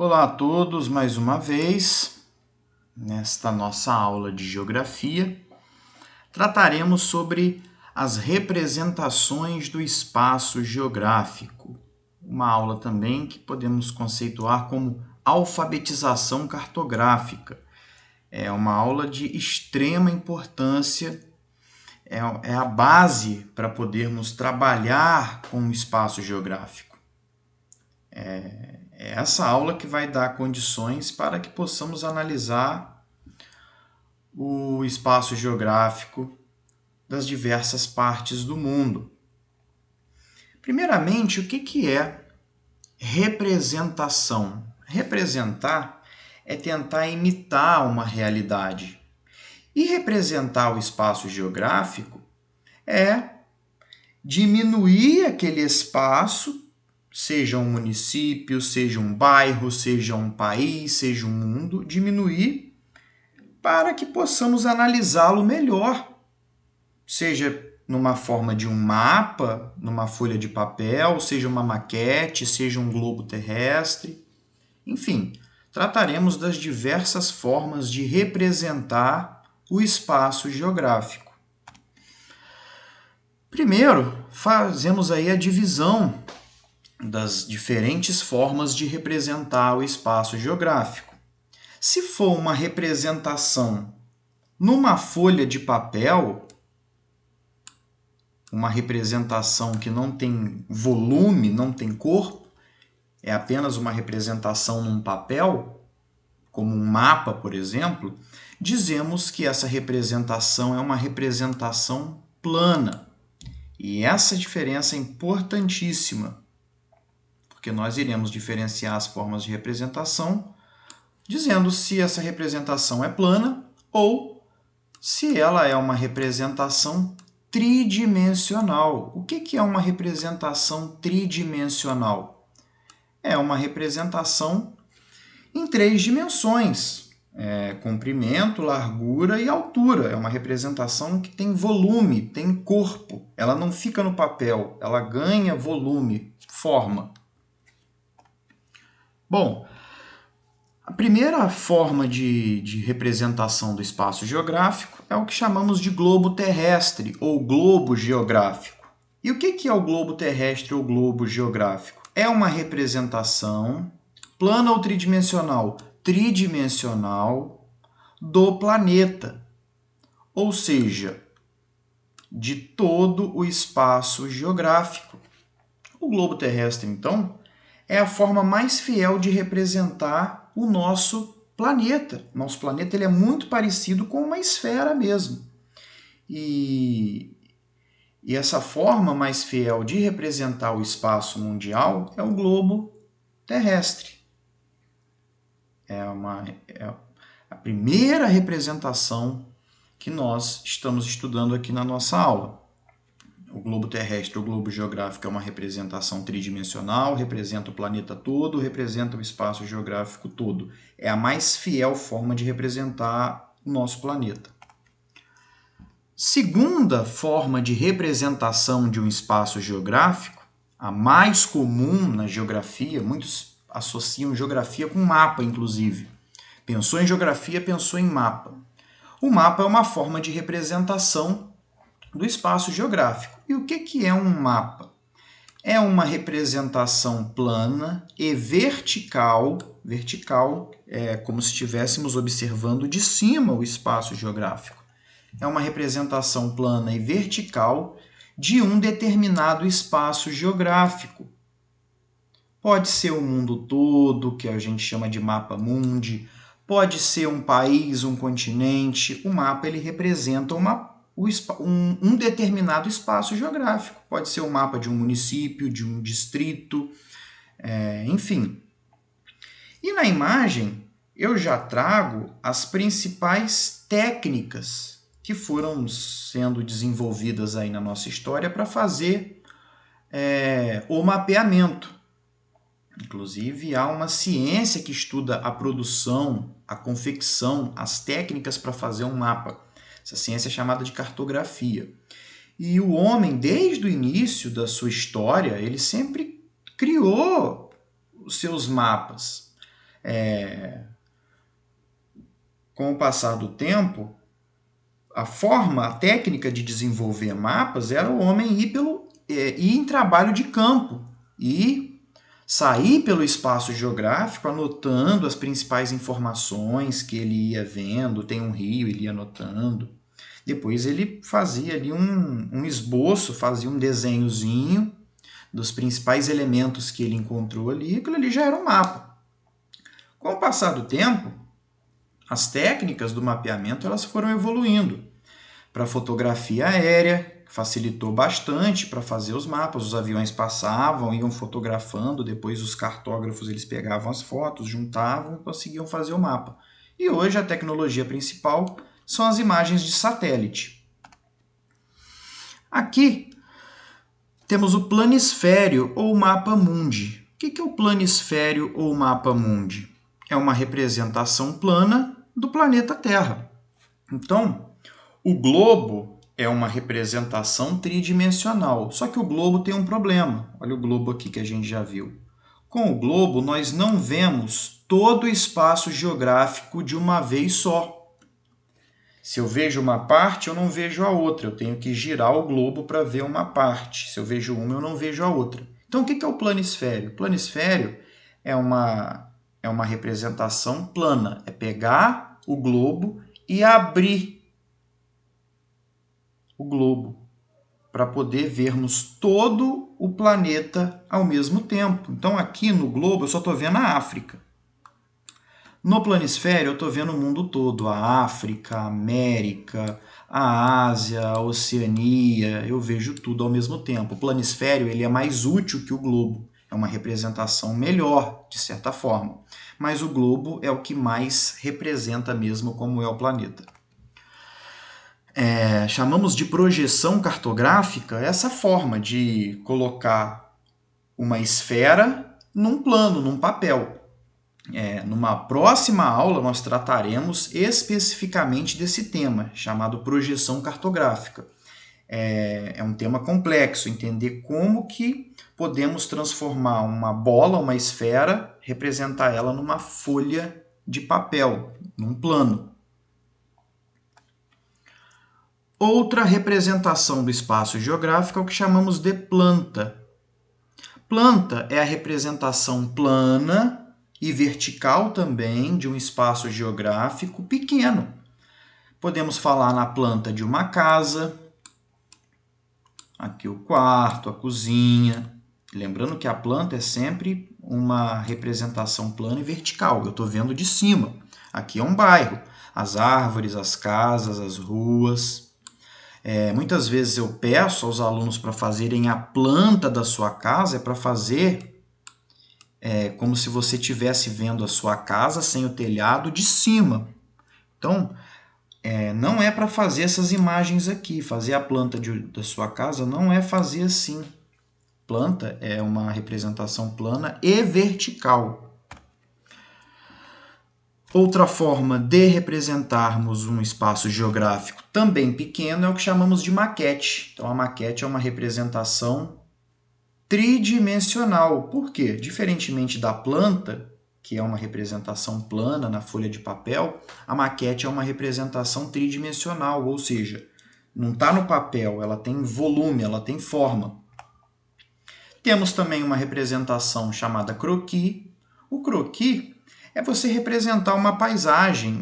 Olá a todos, mais uma vez, nesta nossa aula de geografia, trataremos sobre as representações do espaço geográfico. Uma aula também que podemos conceituar como alfabetização cartográfica. É uma aula de extrema importância, é a base para podermos trabalhar com o espaço geográfico. É essa aula que vai dar condições para que possamos analisar o espaço geográfico das diversas partes do mundo. Primeiramente, o que é representação? Representar é tentar imitar uma realidade. E representar o espaço geográfico é diminuir aquele espaço, seja um município, seja um bairro, seja um país, seja um mundo, diminuir para que possamos analisá-lo melhor, seja numa forma de um mapa, numa folha de papel, seja uma maquete, seja um globo terrestre. Enfim, trataremos das diversas formas de representar o espaço geográfico. Primeiro, fazemos aí a divisão das diferentes formas de representar o espaço geográfico. Se for uma representação numa folha de papel, uma representação que não tem volume, não tem corpo, é apenas uma representação num papel, como um mapa, por exemplo, dizemos que essa representação é uma representação plana. E essa diferença é importantíssima, porque nós iremos diferenciar as formas de representação dizendo se essa representação é plana ou se ela é uma representação tridimensional. O que é uma representação tridimensional? É uma representação em 3 dimensões, comprimento, largura e altura. É uma representação que tem volume, tem corpo. Ela não fica no papel, ela ganha volume, forma. Bom, a primeira forma de representação do espaço geográfico é o que chamamos de globo terrestre ou globo geográfico. E o que é o globo terrestre ou globo geográfico? É uma representação plana ou tridimensional? Tridimensional do planeta, ou seja, de todo o espaço geográfico. O globo terrestre, então, é a forma mais fiel de representar o nosso planeta. Nosso planeta ele é muito parecido com uma esfera mesmo. E essa forma mais fiel de representar o espaço mundial é o globo terrestre. É a primeira representação que nós estamos estudando aqui na nossa aula. O globo terrestre, o globo geográfico, é uma representação tridimensional, representa o planeta todo, representa o espaço geográfico todo. É a mais fiel forma de representar o nosso planeta. Segunda forma de representação de um espaço geográfico, a mais comum na geografia, muitos associam geografia com mapa, inclusive. Pensou em geografia, pensou em mapa. O mapa é uma forma de representação do espaço geográfico. E o que é um mapa? É uma representação plana e vertical. Vertical é como se estivéssemos observando de cima o espaço geográfico. É uma representação plana e vertical de um determinado espaço geográfico. Pode ser o mundo todo, que a gente chama de mapa mundi, pode ser um país, um continente. O mapa ele representa um determinado espaço geográfico. Pode ser o mapa de um município, de um distrito, enfim. E na imagem eu já trago as principais técnicas que foram sendo desenvolvidas aí na nossa história para fazer o mapeamento. Inclusive, há uma ciência que estuda a produção, a confecção, as técnicas para fazer um mapa. Essa ciência é chamada de cartografia. E o homem, desde o início da sua história, ele sempre criou os seus mapas. com o passar do tempo, a técnica de desenvolver mapas era o homem ir em trabalho de campo e sair pelo espaço geográfico anotando as principais informações que ele ia vendo. Tem um rio, ele ia anotando. Depois ele fazia ali um esboço, fazia um desenhozinho dos principais elementos que ele encontrou ali, e aquilo ali já era um mapa. Com o passar do tempo, as técnicas do mapeamento elas foram evoluindo. Para fotografia aérea, facilitou bastante para fazer os mapas. Os aviões passavam, iam fotografando, depois os cartógrafos eles pegavam as fotos, juntavam e conseguiam fazer o mapa. E hoje a tecnologia principal são as imagens de satélite. Aqui temos o planisfério ou mapa mundi. O que é o planisfério ou mapa mundi? É uma representação plana do planeta Terra. Então, o globo é uma representação tridimensional, só que o globo tem um problema. Olha o globo aqui que a gente já viu. Com o globo, nós não vemos todo o espaço geográfico de uma vez só. Se eu vejo uma parte, eu não vejo a outra. Eu tenho que girar o globo para ver uma parte. Se eu vejo uma, eu não vejo a outra. Então, o que é o planisfério? O planisfério é uma representação plana. É pegar o globo e abrir o globo para poder vermos todo o planeta ao mesmo tempo. Então, aqui no globo, eu só estou vendo a África. No planisfério, eu estou vendo o mundo todo, a África, a América, a Ásia, a Oceania, eu vejo tudo ao mesmo tempo. O planisfério ele é mais útil que o globo, é uma representação melhor, de certa forma, mas o globo é o que mais representa mesmo como é o planeta. Chamamos de projeção cartográfica essa forma de colocar uma esfera num plano, num papel. Numa próxima aula, nós trataremos especificamente desse tema, chamado projeção cartográfica. É um tema complexo, entender como que podemos transformar uma bola, uma esfera, representar ela numa folha de papel, num plano. Outra representação do espaço geográfico é o que chamamos de planta. Planta é a representação plana e vertical também de um espaço geográfico pequeno. Podemos falar na planta de uma casa, aqui o quarto, a cozinha. Lembrando que a planta é sempre uma representação plana e vertical, eu estou vendo de cima. Aqui é um bairro, as árvores, as casas, as ruas. Muitas vezes eu peço aos alunos para fazerem a planta da sua casa, para fazer como se você estivesse vendo a sua casa sem o telhado de cima. Então, não é para fazer essas imagens aqui. Fazer a planta da sua casa não é fazer assim. Planta é uma representação plana e vertical. Outra forma de representarmos um espaço geográfico também pequeno é o que chamamos de maquete. Então, a maquete é uma representação tridimensional. Por quê? Diferentemente da planta, que é uma representação plana na folha de papel, a maquete é uma representação tridimensional, ou seja, não está no papel, ela tem volume, ela tem forma. Temos também uma representação chamada croquis. O croquis é você representar uma paisagem,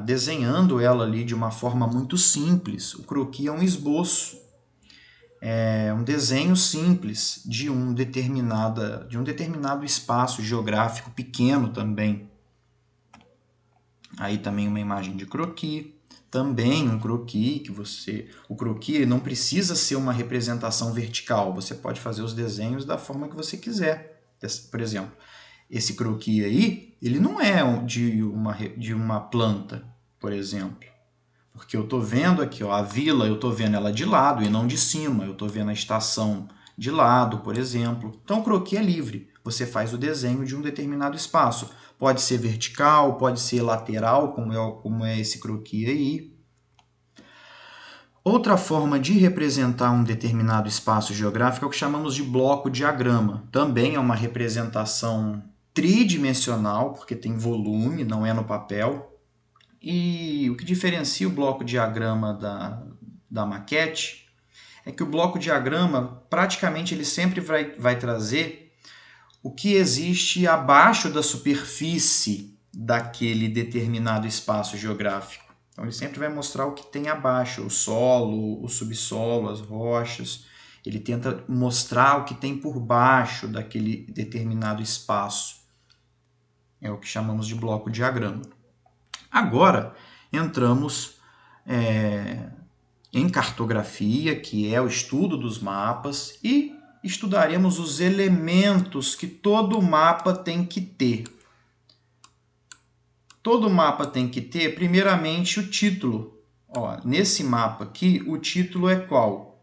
desenhando ela ali de uma forma muito simples. O croquis é um esboço. É um desenho simples de um determinado espaço geográfico pequeno também. Aí também uma imagem de croquis, também um croquis o croquis não precisa ser uma representação vertical, você pode fazer os desenhos da forma que você quiser. Por exemplo, esse croquis aí, ele não é de uma planta, por exemplo. Porque eu estou vendo aqui, a vila, eu estou vendo ela de lado e não de cima. Eu estou vendo a estação de lado, por exemplo. Então, o croquis é livre. Você faz o desenho de um determinado espaço. Pode ser vertical, pode ser lateral, como é esse croquis aí. Outra forma de representar um determinado espaço geográfico é o que chamamos de bloco diagrama. Também é uma representação tridimensional, porque tem volume, não é no papel. E o que diferencia o bloco diagrama da maquete é que o bloco diagrama, praticamente, ele sempre vai trazer o que existe abaixo da superfície daquele determinado espaço geográfico. Então, ele sempre vai mostrar o que tem abaixo, o solo, o subsolo, as rochas. Ele tenta mostrar o que tem por baixo daquele determinado espaço. É o que chamamos de bloco diagrama. Agora, entramos em cartografia, que é o estudo dos mapas, e estudaremos os elementos que todo mapa tem que ter. Todo mapa tem que ter, primeiramente, o título. Ó, nesse mapa aqui, o título é qual?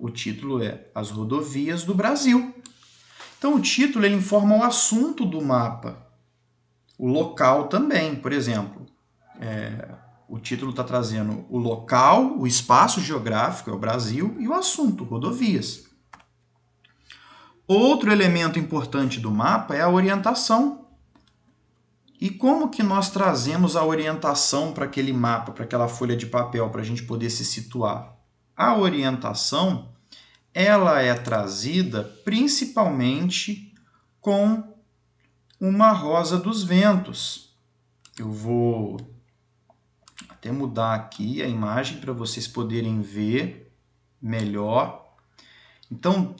O título é As Rodovias do Brasil. Então, o título ele informa o assunto do mapa. O local também, por exemplo. O título está trazendo o local, o espaço geográfico, é o Brasil, e o assunto, rodovias. Outro elemento importante do mapa é a orientação. E como que nós trazemos a orientação para aquele mapa, para aquela folha de papel, para a gente poder se situar? A orientação, ela é trazida principalmente com uma rosa dos ventos. Eu vou até mudar aqui a imagem para vocês poderem ver melhor. Então,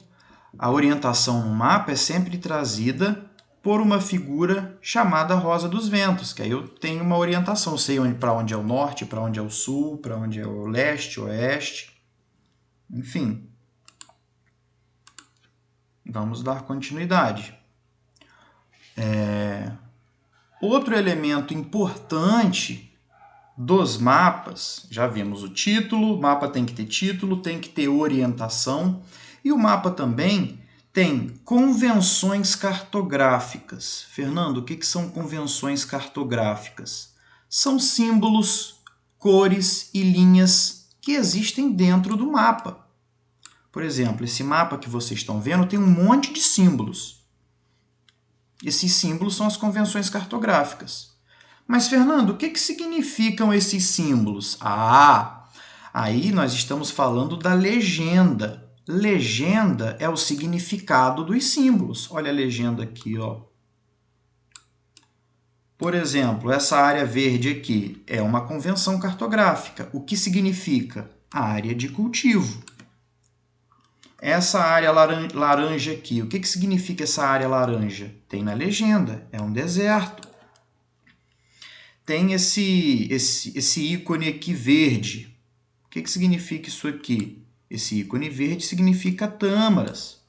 a orientação no mapa é sempre trazida por uma figura chamada rosa dos ventos, que aí eu tenho uma orientação, sei para onde é o norte, para onde é o sul, para onde é o leste, oeste, enfim. Vamos dar continuidade. Outro elemento importante dos mapas, já vimos o título, o mapa tem que ter título, tem que ter orientação, e o mapa também tem convenções cartográficas. Fernando, o que são convenções cartográficas? São símbolos, cores e linhas que existem dentro do mapa. Por exemplo, esse mapa que vocês estão vendo tem um monte de símbolos. Esses símbolos são as convenções cartográficas. Mas, Fernando, o que significam esses símbolos? Aí nós estamos falando da legenda. Legenda é o significado dos símbolos. Olha a legenda aqui, ó. Por exemplo, essa área verde aqui é uma convenção cartográfica. O que significa? A área de cultivo. Essa área laranja aqui, o que significa essa área laranja? Tem na legenda, é um deserto. Tem esse ícone aqui verde. O que significa isso aqui? Esse ícone verde significa tâmaras.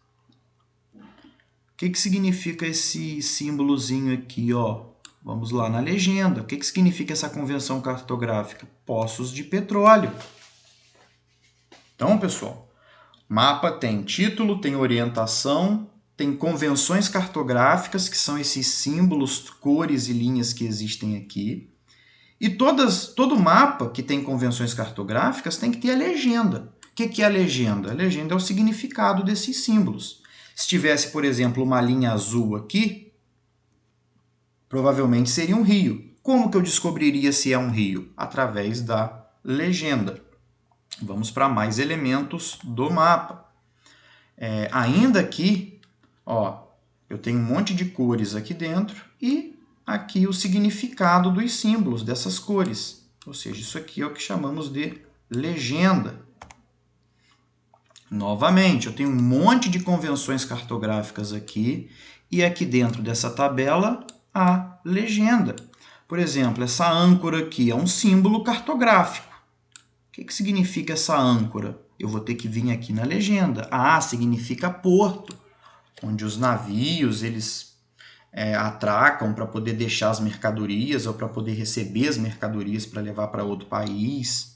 O que significa esse símbolozinho aqui, ó? Vamos lá na legenda. O que significa essa convenção cartográfica? Poços de petróleo. Então, pessoal, mapa tem título, tem orientação, tem convenções cartográficas, que são esses símbolos, cores e linhas que existem aqui. E todo mapa que tem convenções cartográficas tem que ter a legenda. O que é a legenda? A legenda é o significado desses símbolos. Se tivesse, por exemplo, uma linha azul aqui, provavelmente seria um rio. Como que eu descobriria se é um rio? Através da legenda. Vamos para mais elementos do mapa. Ainda aqui, ó, eu tenho um monte de cores aqui dentro e aqui o significado dos símbolos dessas cores. Ou seja, isso aqui é o que chamamos de legenda. Novamente, eu tenho um monte de convenções cartográficas aqui e aqui dentro dessa tabela a legenda. Por exemplo, essa âncora aqui é um símbolo cartográfico. O que significa essa âncora? Eu vou ter que vir aqui na legenda. Significa porto, onde os navios eles atracam para poder deixar as mercadorias ou para poder receber as mercadorias para levar para outro país.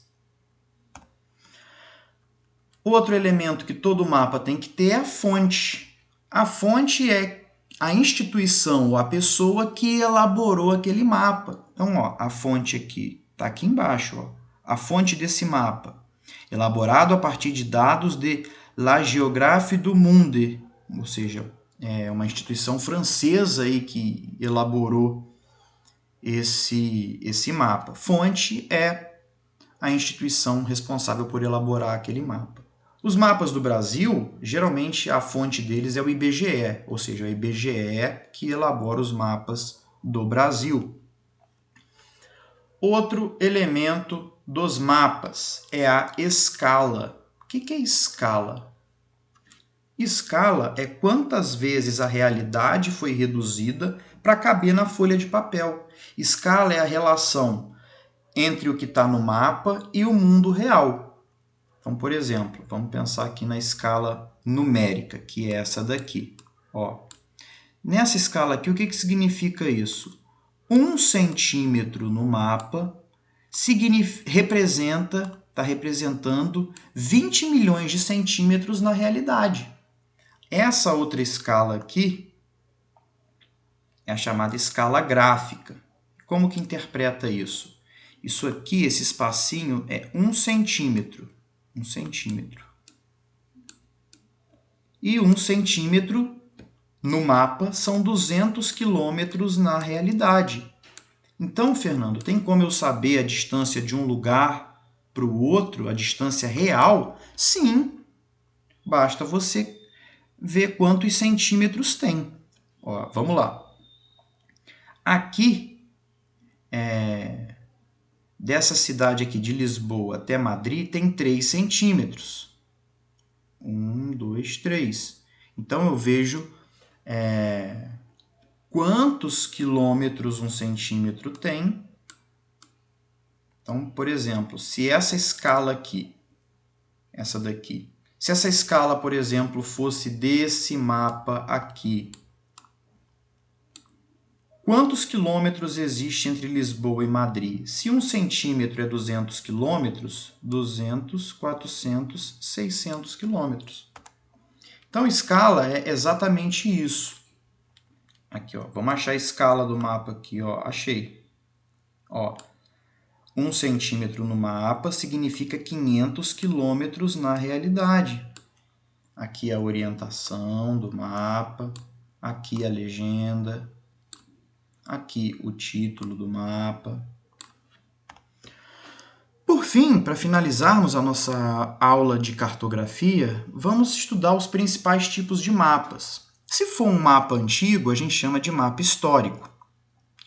Outro elemento que todo mapa tem que ter é a fonte. A fonte é a instituição ou a pessoa que elaborou aquele mapa. Então, ó, a fonte aqui está aqui embaixo. Ó, a fonte desse mapa, elaborado a partir de dados de La Géographie du Monde, ou seja, é uma instituição francesa aí que elaborou esse mapa. Fonte é a instituição responsável por elaborar aquele mapa. Os mapas do Brasil, geralmente a fonte deles é o IBGE, ou seja, é o IBGE que elabora os mapas do Brasil. Outro elemento dos mapas é a escala. O que é escala? Escala é quantas vezes a realidade foi reduzida para caber na folha de papel. Escala é a relação entre o que está no mapa e o mundo real. Então, por exemplo, vamos pensar aqui na escala numérica, que é essa daqui. Ó. Nessa escala aqui, o que significa isso? 1 centímetro no mapa está representando 20 milhões de centímetros na realidade. Essa outra escala aqui é a chamada escala gráfica. Como que interpreta isso? Isso aqui, esse espacinho, é 1 centímetro. 1 centímetro. E 1 centímetro no mapa são 200 quilômetros na realidade. Então, Fernando, tem como eu saber a distância de um lugar para o outro, a distância real? Sim, basta você ver quantos centímetros tem. Ó, vamos lá. Aqui, dessa cidade aqui de Lisboa até Madrid, tem 3 centímetros. 1, 2, 3. Então, eu vejo quantos quilômetros 1 centímetro tem. Então, por exemplo, se essa escala aqui, essa daqui, se essa escala, por exemplo, fosse desse mapa aqui, quantos quilômetros existe entre Lisboa e Madrid? Se 1 centímetro é 200 quilômetros, 200, 400, 600 quilômetros. Então, escala é exatamente isso. Aqui, ó, vamos achar a escala do mapa aqui, ó, achei. Ó, 1 centímetro no mapa significa 500 quilômetros na realidade. Aqui a orientação do mapa, aqui a legenda, aqui o título do mapa. Por fim, para finalizarmos a nossa aula de cartografia, vamos estudar os principais tipos de mapas. Se for um mapa antigo, a gente chama de mapa histórico.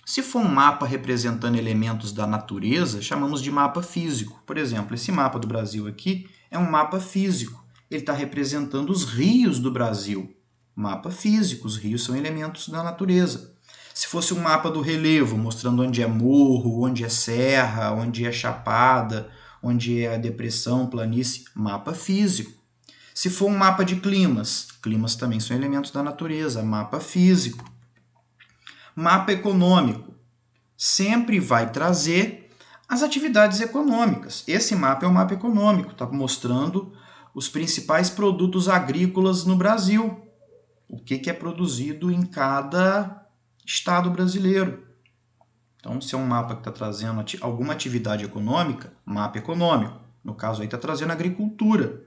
Se for um mapa representando elementos da natureza, chamamos de mapa físico. Por exemplo, esse mapa do Brasil aqui é um mapa físico. Ele está representando os rios do Brasil. Mapa físico, os rios são elementos da natureza. Se fosse um mapa do relevo, mostrando onde é morro, onde é serra, onde é chapada, onde é depressão, planície, mapa físico. Se for um mapa de climas, climas também são elementos da natureza, mapa físico. Mapa econômico sempre vai trazer as atividades econômicas. Esse mapa é um mapa econômico, está mostrando os principais produtos agrícolas no Brasil. O que é produzido em cada estado brasileiro. Então, se é um mapa que está trazendo alguma atividade econômica, mapa econômico. No caso aí está trazendo agricultura.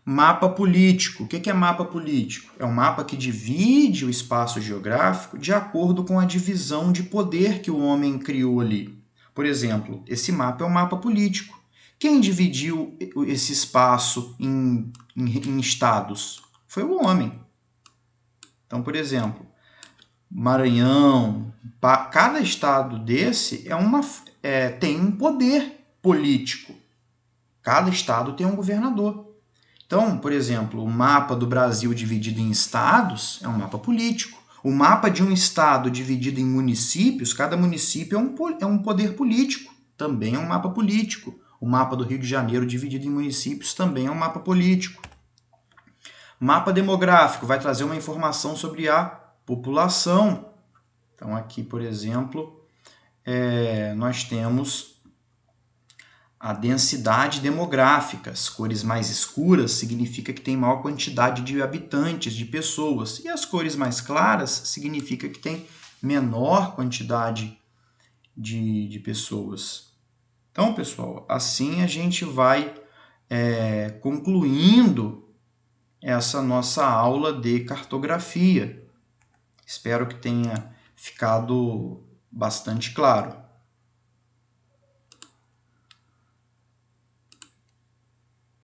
Mapa político. O que é mapa político? É um mapa que divide o espaço geográfico de acordo com a divisão de poder que o homem criou ali. Por exemplo, esse mapa é um mapa político. Quem dividiu esse espaço em estados? Foi o homem. Então, por exemplo, Maranhão, cada estado desse tem um poder político. Cada estado tem um governador. Então, por exemplo, o mapa do Brasil dividido em estados é um mapa político. O mapa de um estado dividido em municípios, cada município é um poder político, também é um mapa político. O mapa do Rio de Janeiro dividido em municípios também é um mapa político. Mapa demográfico vai trazer uma informação sobre a população. Então, aqui, por exemplo, nós temos a densidade demográfica. As cores mais escuras significa que tem maior quantidade de habitantes, de pessoas. E as cores mais claras significa que tem menor quantidade de pessoas. Então, pessoal, assim a gente vai concluindo essa nossa aula de cartografia. Espero que tenha ficado bastante claro.